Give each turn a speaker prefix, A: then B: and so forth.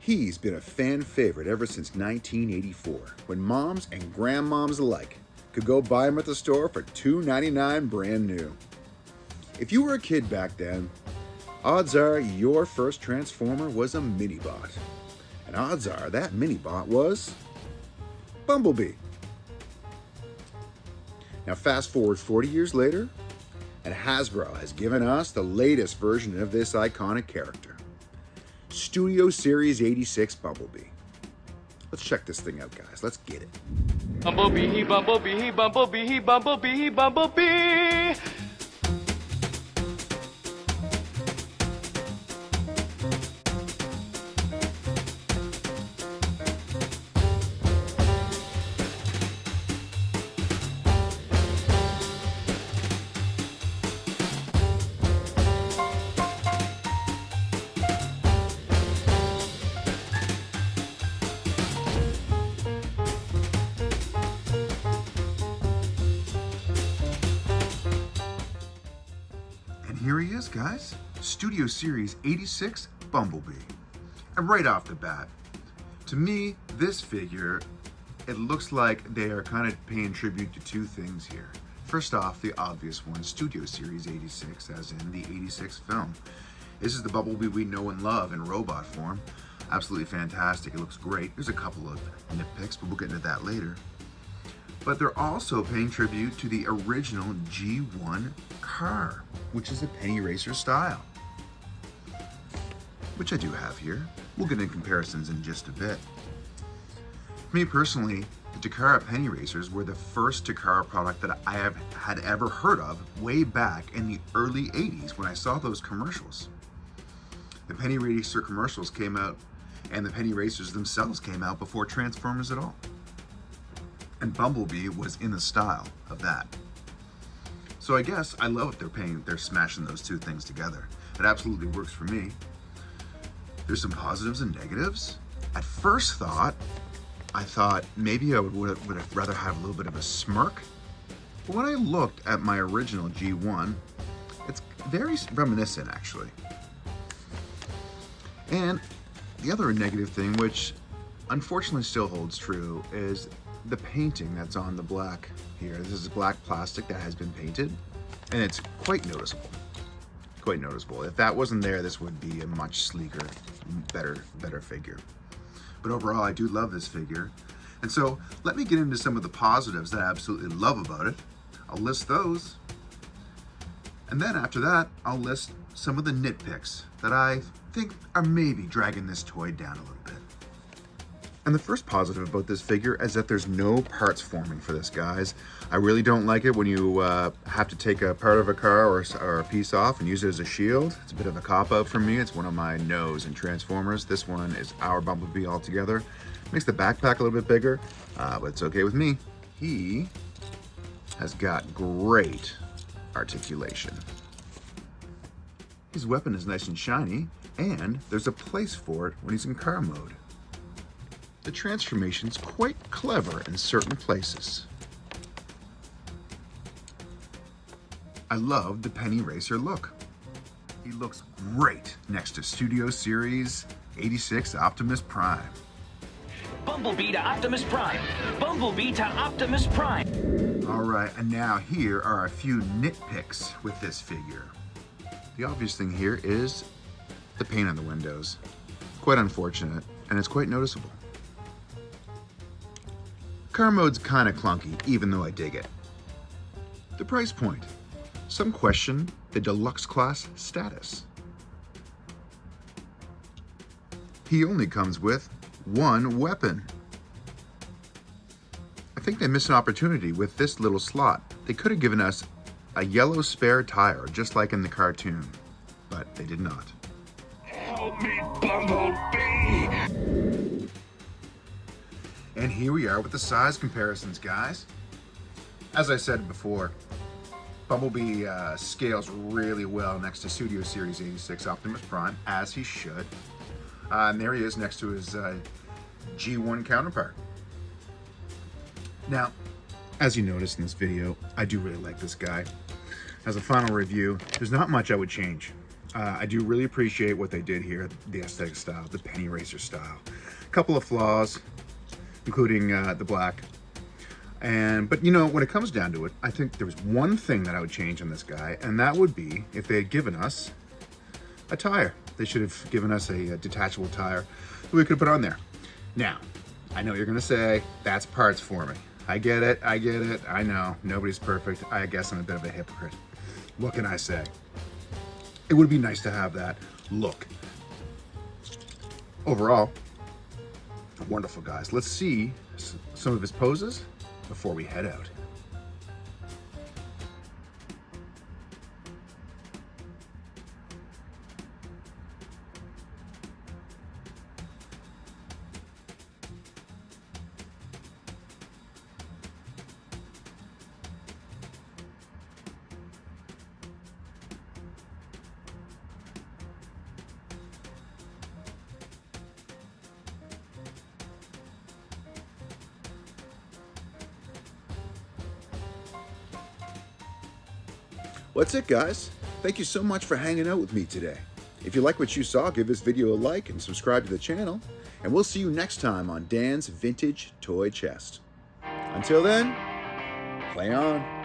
A: He's been a fan favorite ever since 1984, when moms and grandmoms alike could go buy him at the store for $2.99 brand new. If you were a kid back then, odds are your first Transformer was a Minibot. And odds are that Minibot was Bumblebee. Now fast forward 40 years later, and Hasbro has given us the latest version of this iconic character, Studio Series 86 Bumblebee. Let's check this thing out, guys. Let's get it.
B: Bumblebee, he Bumblebee, he Bumblebee, he Bumblebee, he Bumblebee.
A: Here he is, guys. Studio Series 86 Bumblebee. And right off the bat, to me, this figure, it looks like they are kind of paying tribute to two things here. First off, the obvious one, Studio Series 86, as in the 86 film. This is the Bumblebee we know and love in robot form. Absolutely fantastic. It looks great. There's a couple of nitpicks, but we'll get into that later. But they're also paying tribute to the original G1 car, which is a penny racer style, which I do have here. We'll get into comparisons in just a bit. For me personally, the Takara penny racers were the first Takara product that I had ever heard of way back in the early 80s when I saw those commercials. The penny racer commercials came out, and the penny racers themselves came out before Transformers at all. And Bumblebee was in the style of that. So I guess I love they're smashing those two things together. It absolutely works for me. There's some positives and negatives. At first thought, I thought maybe I would have rather have a little bit of a smirk. But when I looked at my original G1, it's very reminiscent actually. And the other negative thing, which unfortunately still holds true, is the painting that's on the black here. This is black plastic that has been painted, and it's quite noticeable. Quite noticeable. If that wasn't there, this would be a much sleeker, better figure. But overall, I do love this figure. And so let me get into some of the positives that I absolutely love about it. I'll list those. And then after that, I'll list some of the nitpicks that I think are maybe dragging this toy down a little bit. And the first positive about this figure is that there's no parts forming for this, guys. I really don't like it when you have to take a part of a car or a piece off and use it as a shield. It's a bit of a cop-out for me. It's one of my no's in Transformers. This one is our Bumblebee altogether. Makes the backpack a little bit bigger, but it's okay with me. He has got great articulation. His weapon is nice and shiny, and there's a place for it when he's in car mode. The transformation's quite clever in certain places. I love the penny racer look. He looks great next to Studio Series 86 Optimus Prime.
C: Bumblebee to Optimus Prime. Bumblebee to Optimus Prime.
A: All right, and now here are a few nitpicks with this figure. The obvious thing here is the paint on the windows. Quite unfortunate, and it's quite noticeable. Car mode's kinda clunky, even though I dig it. The price point. Some question the deluxe class status. He only comes with one weapon. I think they missed an opportunity with this little slot. They could have given us a yellow spare tire, just like in the cartoon, but they did not.
C: Help me, Bumblebee!
A: And here we are with the size comparisons, guys. As I said before, Bumblebee scales really well next to Studio Series 86 Optimus Prime, as he should. And there he is next to his G1 counterpart. Now, as you noticed in this video, I do really like this guy. As a final review, there's not much I would change. I do really appreciate what they did here, the aesthetic style, the penny racer style. A couple of flaws, including the black. But you know, when it comes down to it, I think there was one thing that I would change on this guy, and that would be if they had given us a tire. They should have given us a detachable tire that we could put on there. Now, I know you're gonna say, that's parts for me. I get it, I know, nobody's perfect. I guess I'm a bit of a hypocrite. What can I say? It would be nice to have that look. Overall, wonderful guys. Let's see some of his poses before we head out. Well, that's it, guys. Thank you so much for hanging out with me today. If you like what you saw, give this video a like and subscribe to the channel. And we'll see you next time on Dan's Vintage Toy Chest. Until then, play on.